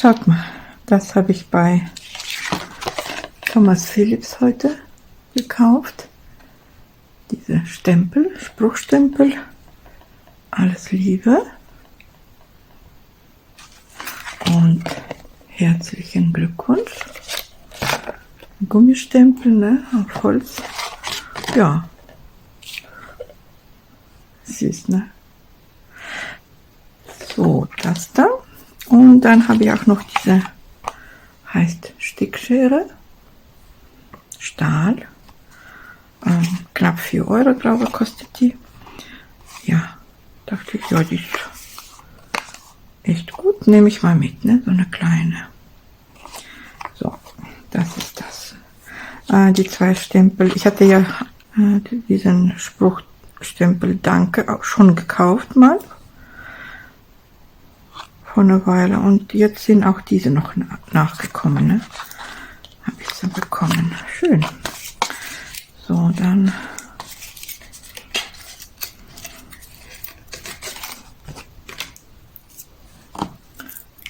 Schaut mal, das habe ich bei Thomas Philips heute gekauft. Diese Stempel, Spruchstempel, alles Liebe und herzlichen Glückwunsch. Gummistempel, ne, auf Holz. Ja, süß, ne? So, das da. Und dann habe ich auch noch diese, heißt Stickschere, Stahl. Knapp 4 Euro, glaube ich, kostet die. Ja, dachte ich, ja, die ist echt gut. Nehme ich mal mit, ne? So eine kleine. So, das ist das. Die 2 Stempel. Ich hatte ja diesen Spruchstempel Danke auch schon gekauft mal. Vor einer Weile. Und jetzt sind auch diese noch nachgekommen, ne? Habe ich so bekommen. Schön. So, dann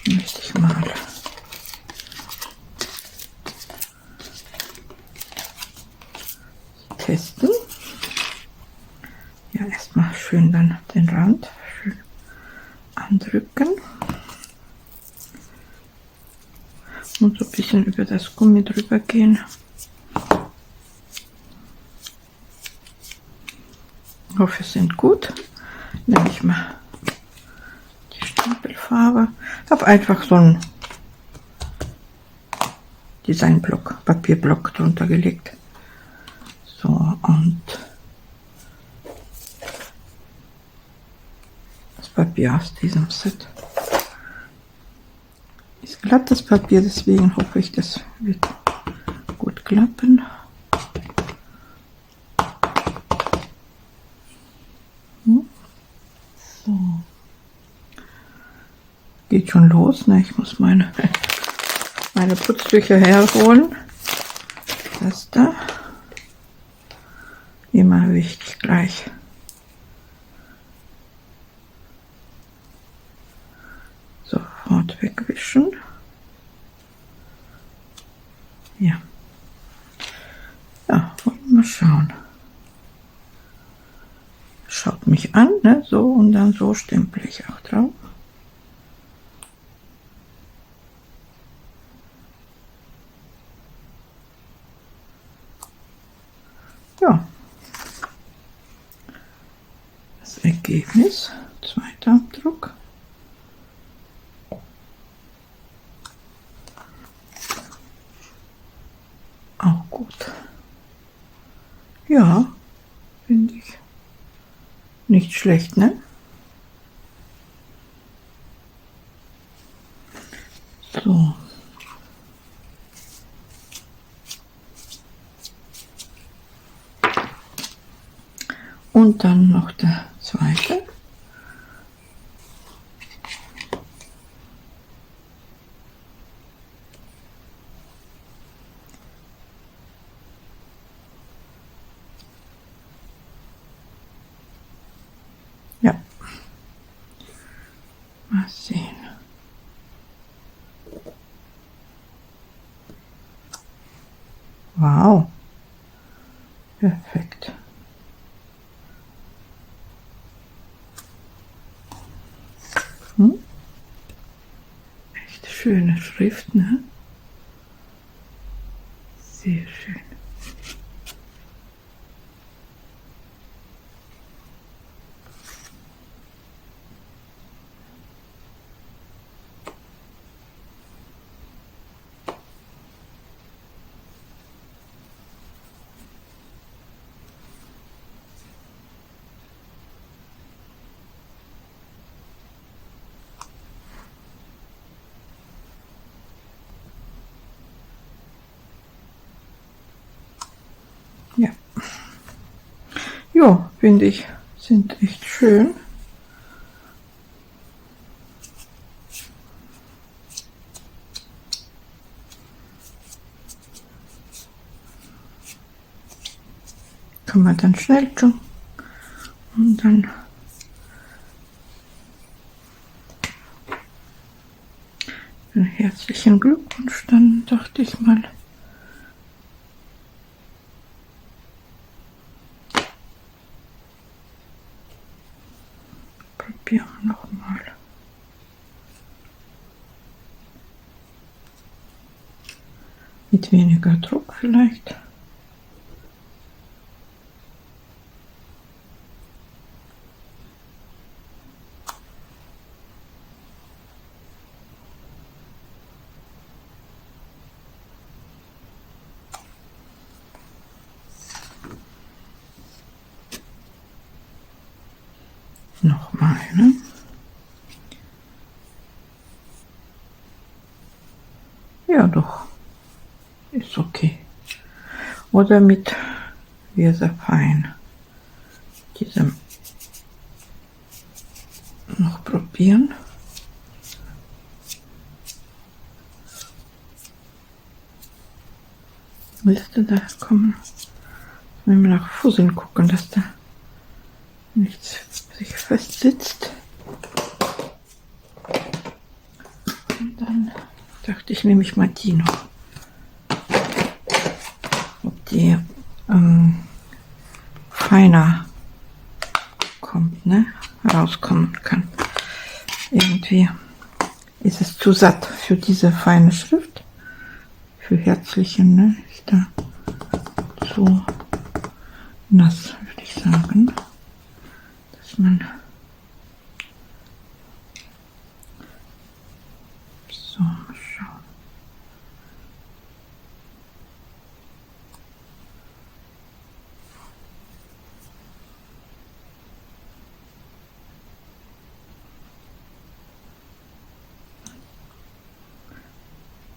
möchte ich mal testen. Ja, erstmal schön dann den Rand schön andrücken und so ein bisschen über das Gummi drüber gehen. Ich hoffe, es sind gut. Nehme ich mal die Stempelfarbe. Ich habe einfach so einen Designblock, Papierblock drunter gelegt. So, und das Papier aus diesem Set ist glattes Papier, deswegen hoffe ich, das wird gut klappen. So. Geht schon los, ne? Ich muss meine Putztücher herholen. Das da. Immer wichtig gleich. Sofort wegwischen. Ja. Ja, wollen wir mal schauen. Schaut mich an, ne? So, und dann so stempel ich auch drauf. Ja. Das Ergebnis, zweiter Abdruck. Auch gut. Ja, finde ich nicht schlecht, ne? So. Und dann noch der zweite. Ja. Mal sehen. Wow. Perfekt. Echt schöne Schrift, ne? Sehr schön. Ja. Ja, finde ich, sind echt schön. Kann man dann schnell tun. Und dann Herzlichen Glückwunsch, dann dachte ich mal. Probieren wir nochmal. Mit weniger Druck vielleicht. Nochmal, ne? Ja, doch. Ist okay. Oder mit Weserfein. Diesem noch probieren. Willst du da kommen? Wenn wir nach Fusseln gucken, dass da nichts sich festsitzt. Und dann dachte ich, nehme ich mal die noch. Ob die feiner kommt, ne? Rauskommen kann. Irgendwie ist es zu satt für diese feine Schrift. Für Herzlichen, ne? Ist da zu nass, würde ich sagen. Dass man so, mal schauen.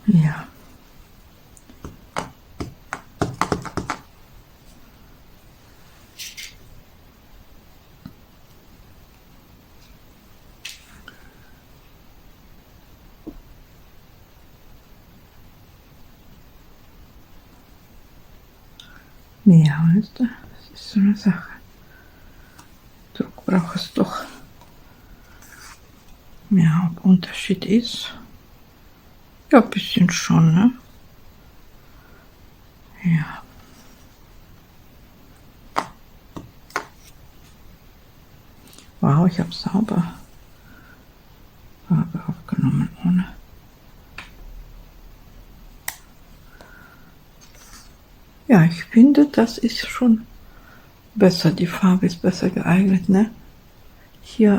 Ja. Ja, weißt du, das ist so eine Sache. Druck braucht es doch. Ja, ob Unterschied ist. Ja, ein bisschen schon, ne? Ja. Wow, ich habe sauber Farbe aufgenommen, ohne. Ja, ich finde, das ist schon besser. Die Farbe ist besser geeignet, ne? Hier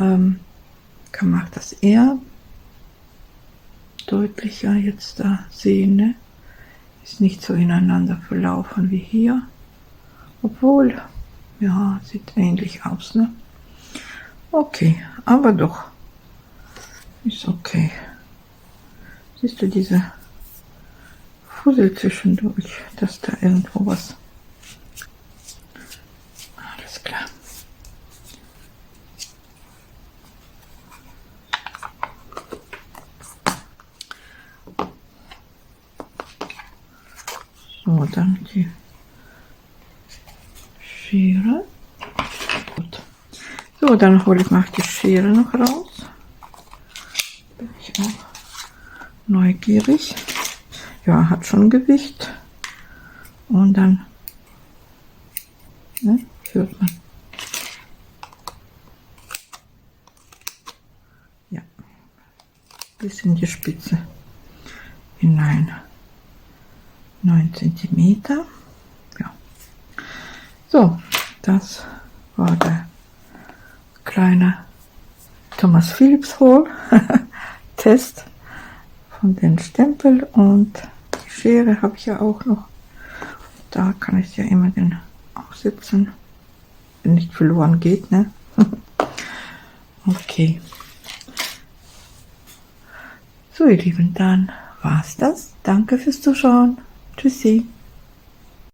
kann man das eher deutlicher jetzt da sehen, ne? Ist nicht so ineinander verlaufen wie hier. Obwohl, ja, sieht ähnlich aus, ne? Okay, aber doch. Ist okay. Siehst du diese Fussel zwischendurch, dass da irgendwo was. Alles klar. So, dann die Schere. Gut. So, dann hole ich mal die Schere noch raus. Bin ich auch neugierig. Ja, hat schon Gewicht. Und dann, ne, hört man. Ja, bis in die Spitze hinein. 9 cm. Ja. So, das war der kleine Thomas Phillips Haul Test von den Stempel, und die Schere habe ich ja auch noch. Da kann ich ja immer den aufsetzen, wenn nicht verloren geht, ne? Okay. So, ihr Lieben, dann war's das. Danke fürs Zuschauen. Tschüssi.